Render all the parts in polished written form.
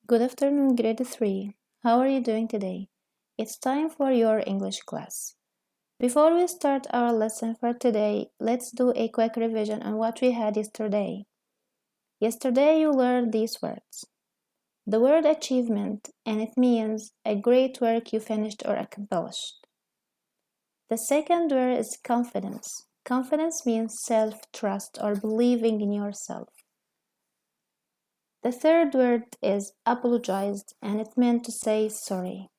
Good afternoon, grade 3. How are you doing today? It's time for your English class. Before we start our lesson for today, let's do a quick revision on what we had yesterday. Yesterday you learned these words. The word achievement, and it means a great work you finished or accomplished. The second word is confidence. Confidence means self-trust or believing in yourself. The third word is apologized, and it meant to say sorry.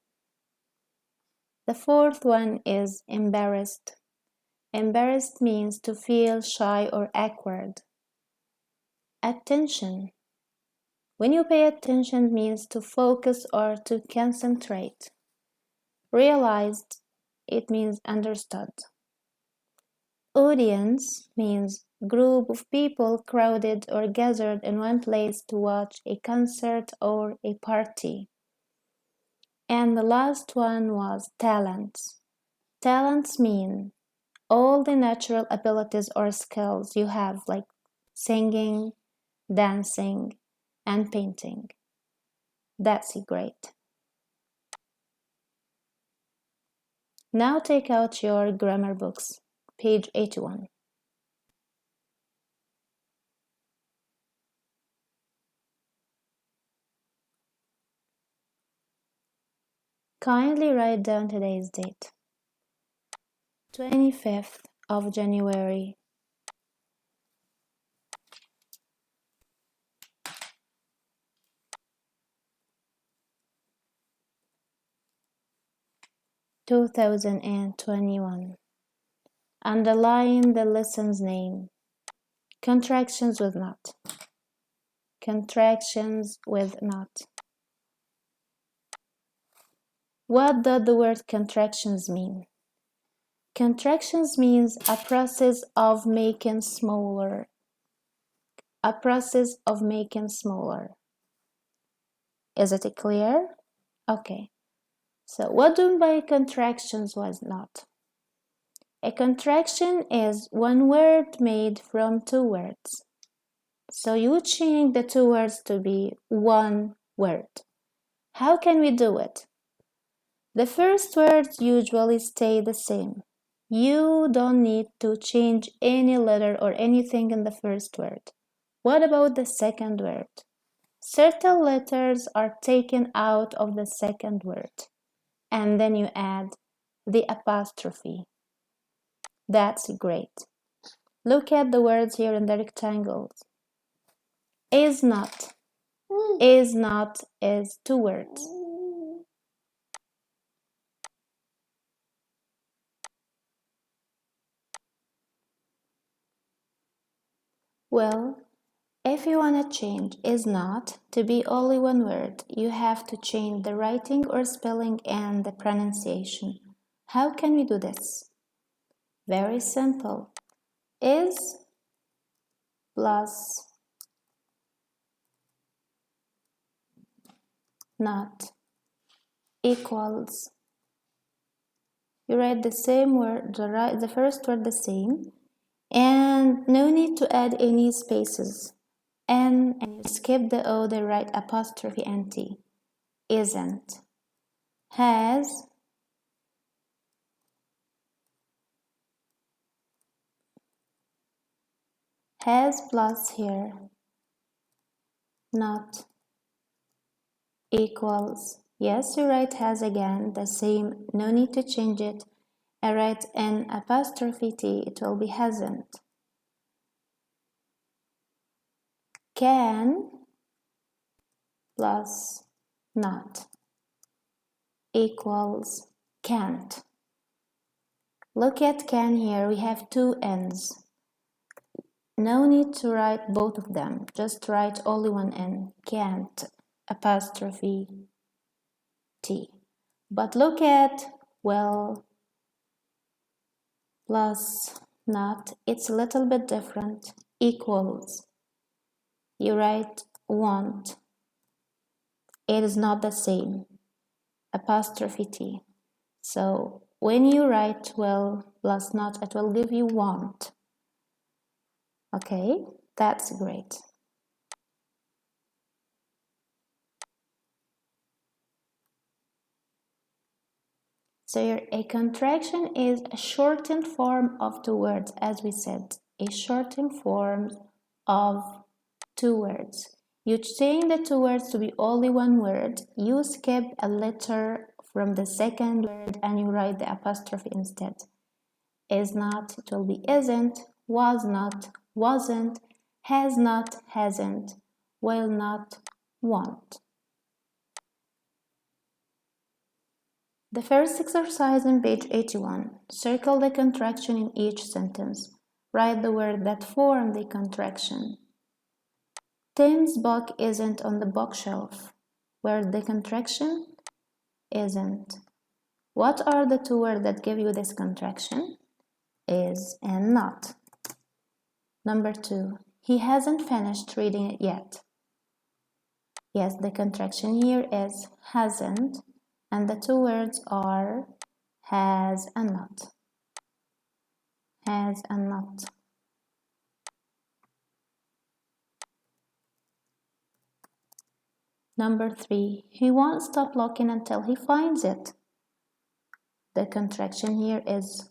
The fourth one is embarrassed. Embarrassed means to feel shy or awkward. Attention. When you pay attention means to focus or to concentrate. Realized, it means understood. Audience means group of people crowded or gathered in one place to watch a concert or a party. And the last one was talents. Talents mean all the natural abilities or skills you have, like singing, dancing, and painting. That's great. Now take out your grammar books, page 81. Kindly write down today's date. 25th of January. (2021). Underline the lesson's name. Contractions with not. Contractions with not. What does the word contractions mean? Contractions means a process of making smaller. A process of making smaller. Is it clear? Okay. So what do you by contractions was not? A contraction is one word made from two words. So you change the two words to be one word. How can we do it? The first words usually stay the same. You don't need to change any letter or anything in the first word. What about the second word? Certain letters are taken out of the second word, and then you add the apostrophe. That's great. Look at the words here in the rectangles. Is not. Is not is two words. Well, if you want to change is not to be only one word, you have to change the writing or spelling and the pronunciation. How can we do this? Very simple. Is plus not equals. You write the same word, the first word the same, and no need to add any spaces. And you skip the O, the right apostrophe and T. Isn't. Has. Has plus here. Not. Equals. Yes, you write has again, the same, no need to change it. I write an apostrophe T, it will be hasn't. Can plus not equals can't. Look at can here, we have two N's. No need to write both of them, just write only one N. Can't apostrophe T. But look at will plus not, it's a little bit different. Equals. You write won't. It is not the same. Apostrophe T. So when you write will plus not, it will give you won't. Okay, that's great. So here, a contraction is a shortened form of two words, as we said, a shortened form of two words. You change the two words to be only one word. You skip a letter from the second word and you write the apostrophe instead. Is not, it will be isn't, was not, wasn't, has not, hasn't, will not, won't. The first exercise on page 81. Circle the contraction in each sentence. Write the word that form the contraction. Tim's book isn't on the bookshelf. Where the contraction? Isn't. What are the two words that give you this contraction? Is and not. Number 2. He hasn't finished reading it yet. Yes, the contraction here is hasn't, and the two words are has and not. Has and not. Number 3. He won't stop looking until he finds it. The contraction here is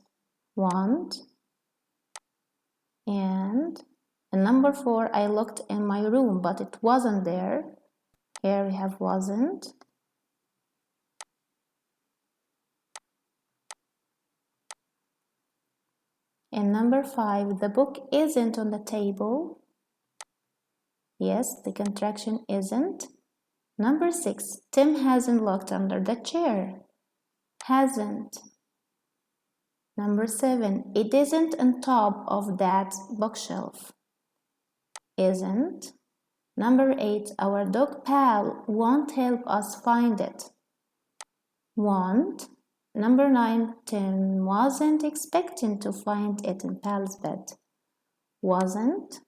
want. And number 4, I looked in my room, but it wasn't there. Here we have wasn't. And number 5, the book isn't on the table. Yes, the contraction isn't. Number 6, Tim hasn't looked under the chair. Hasn't. Number 7, it isn't on top of that bookshelf. Isn't. Number 8, our dog pal won't help us find it. Won't. Number 9, Tim wasn't expecting to find it in pal's bed. Wasn't.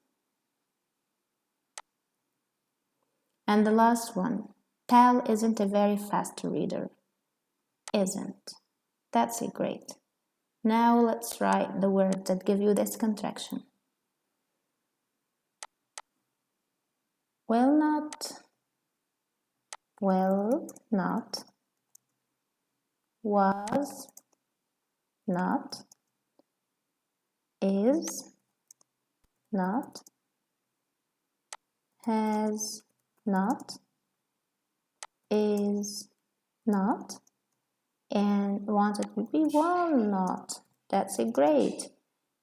And the last one, pal isn't a very fast reader. Isn't. That's it, great. Now let's write the words that give you this contraction. Will not, was not, is not, has not, is not, and wanted would be will not. That's it, great.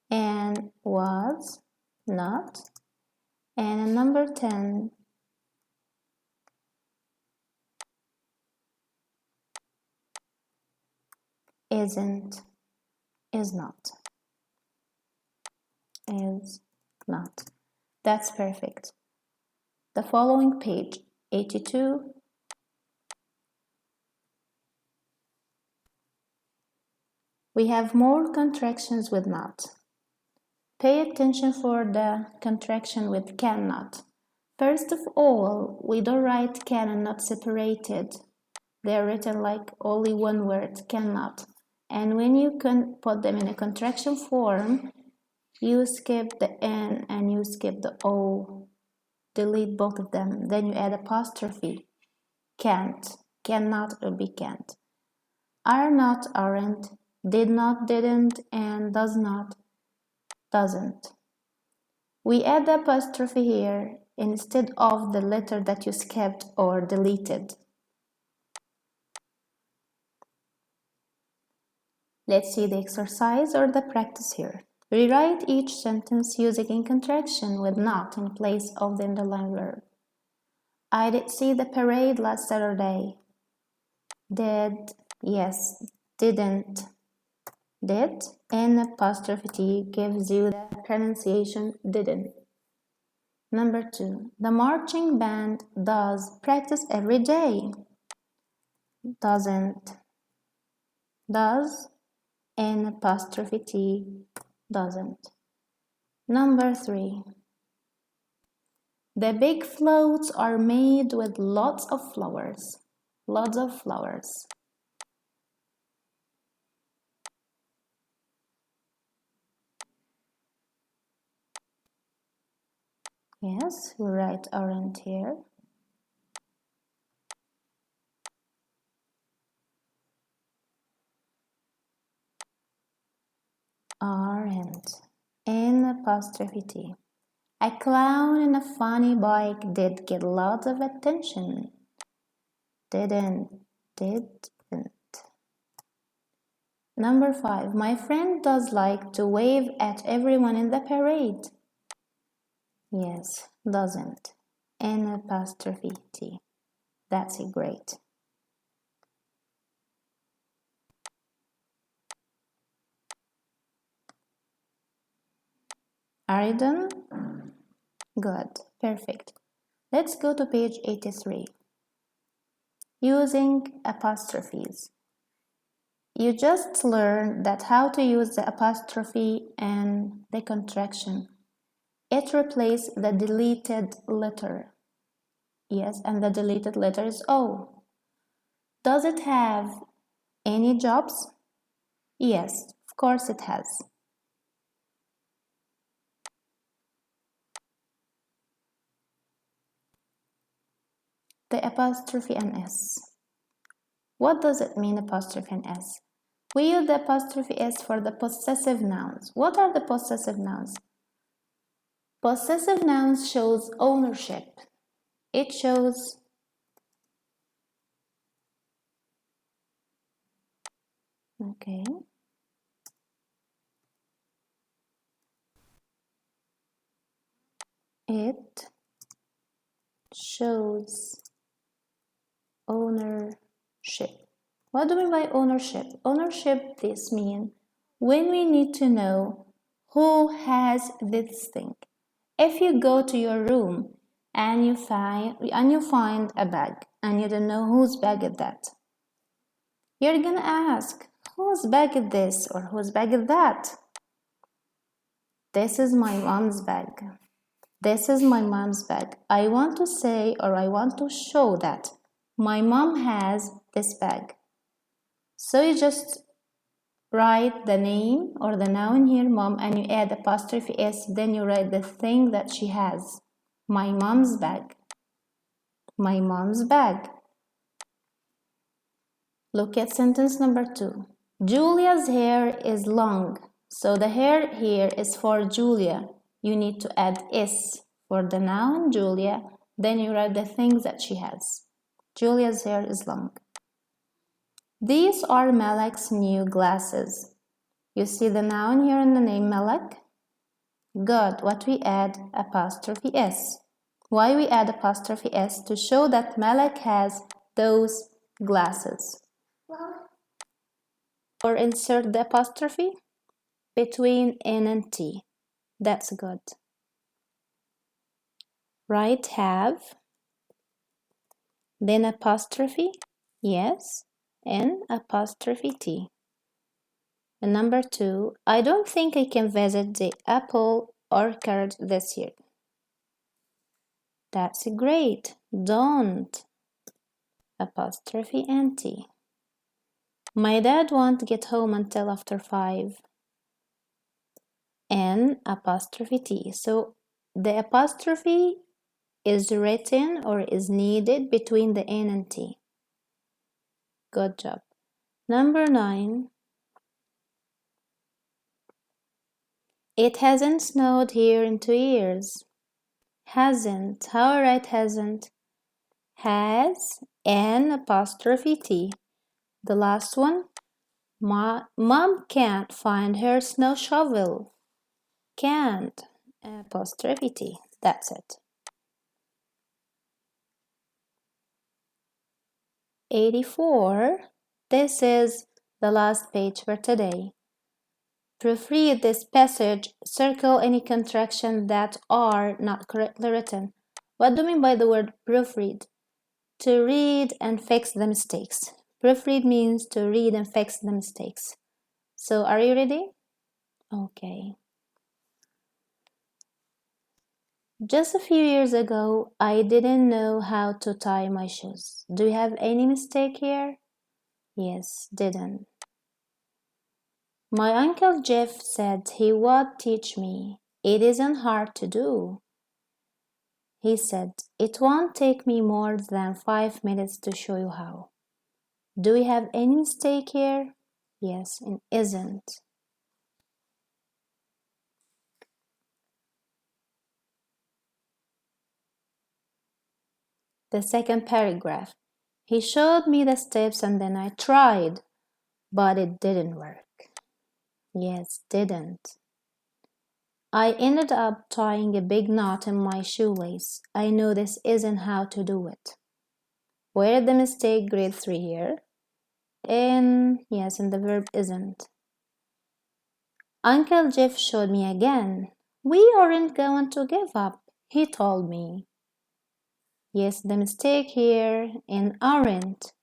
And was not. And number 10, isn't, is not, is not. That's perfect. The following page, 82. We have more contractions with not. Pay attention for the contraction with cannot. First of all, we don't write can and not separated. They're written like only one word, cannot. And when you can put them in a contraction form, you skip the N and you skip the O. Delete both of them. Then you add apostrophe. Can't. Cannot will be can't. Are not, aren't. Did not, didn't. And does not, doesn't. We add the apostrophe here instead of the letter that you skipped or deleted. Let's see the exercise or the practice here. Rewrite each sentence using a contraction with not in place of the underlined verb. I did see the parade last Saturday. Did, yes, didn't. Did, and apostrophe T gives you the pronunciation didn't. Number 2, the marching band does practice every day. Doesn't. Does, and apostrophe T doesn't. Number 3, the big floats are made with lots of flowers. Lots of flowers. Yes, we write aren't here. hint. N apostrophe T. A clown in a funny bike did get lots of attention. Didn't. Number 5. My friend does like to wave at everyone in the parade. Yes, doesn't. N apostrophe T. That's great. Are you done? Good. Perfect. Let's go to page 83. Using apostrophes. You just learned that how to use the apostrophe and the contraction. It replaces the deleted letter. Yes, and the deleted letter is O. Does it have any jobs? Yes, of course it has. The apostrophe and S. What does it mean, apostrophe and S? We use the apostrophe S for the possessive nouns. What are the possessive nouns? Possessive nouns shows ownership. It shows okay. It shows ownership. What do we mean by ownership? Ownership, this means when we need to know who has this thing. If you go to your room and you find a bag and you don't know whose bag is that, you're gonna ask, whose bag is this or whose bag is that? This is my mom's bag. This is my mom's bag. I want to say or I want to show that my mom has this bag. So you just write the name or the noun here, mom, and you add apostrophe S, then you write the thing that she has. My mom's bag. My mom's bag. Look at sentence number 2. Julia's hair is long. So the hair here is for Julia. You need to add S for the noun Julia, then you write the things that she has. Julia's hair is long. These are Malak's new glasses. You see the noun here in the name Malak? Good. What we add? Apostrophe S. Why we add apostrophe S? To show that Malak has those glasses. Or insert the apostrophe between N and T. That's good. Write have, then apostrophe, yes, N apostrophe T. And number 2, I don't think I can visit the apple orchard this year. That's great. Don't. Apostrophe and T. My dad won't get home until after 5. N apostrophe T. So the apostrophe is written or is needed between the N and T. Good job. Number 9. It hasn't snowed here in 2 years. Hasn't. How I write hasn't? Has, N apostrophe T. The last one. Mom can't find her snow shovel. Can't, apostrophe T. That's it. 84. This is the last page for today. Proofread this passage. Circle any contractions that are not correctly written. What do you mean by the word proofread? To read and fix the mistakes. Proofread means to read and fix the mistakes. So are you ready? Okay. Just a few years ago, I didn't know how to tie my shoes. Do you have any mistake here? Yes, didn't. My Uncle Jeff said he would teach me. It isn't hard to do. He said, it won't take me more than 5 minutes to show you how. Do we have any mistake here? Yes, and isn't. the second paragraph. He showed me the steps and then I tried, but it didn't work. Yes, didn't. I ended up tying a big knot in my shoelace. I know this isn't how to do it. Where did the mistake grade 3 here? Yes, in the verb isn't. Uncle Jeff showed me again. We aren't going to give up, he told me. Yes, the mistake here in aren't.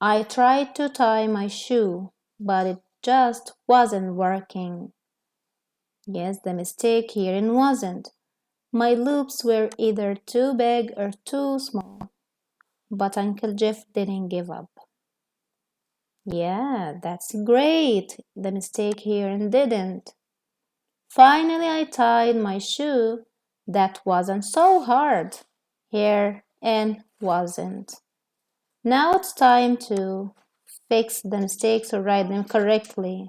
I tried to tie my shoe, but it just wasn't working. Yes, the mistake here in wasn't. My loops were either too big or too small. But Uncle Jeff didn't give up. Yeah, that's great. The mistake here and didn't. Finally, I tied my shoe. That wasn't so hard. Here and wasn't. Now it's time to fix the mistakes or write them correctly.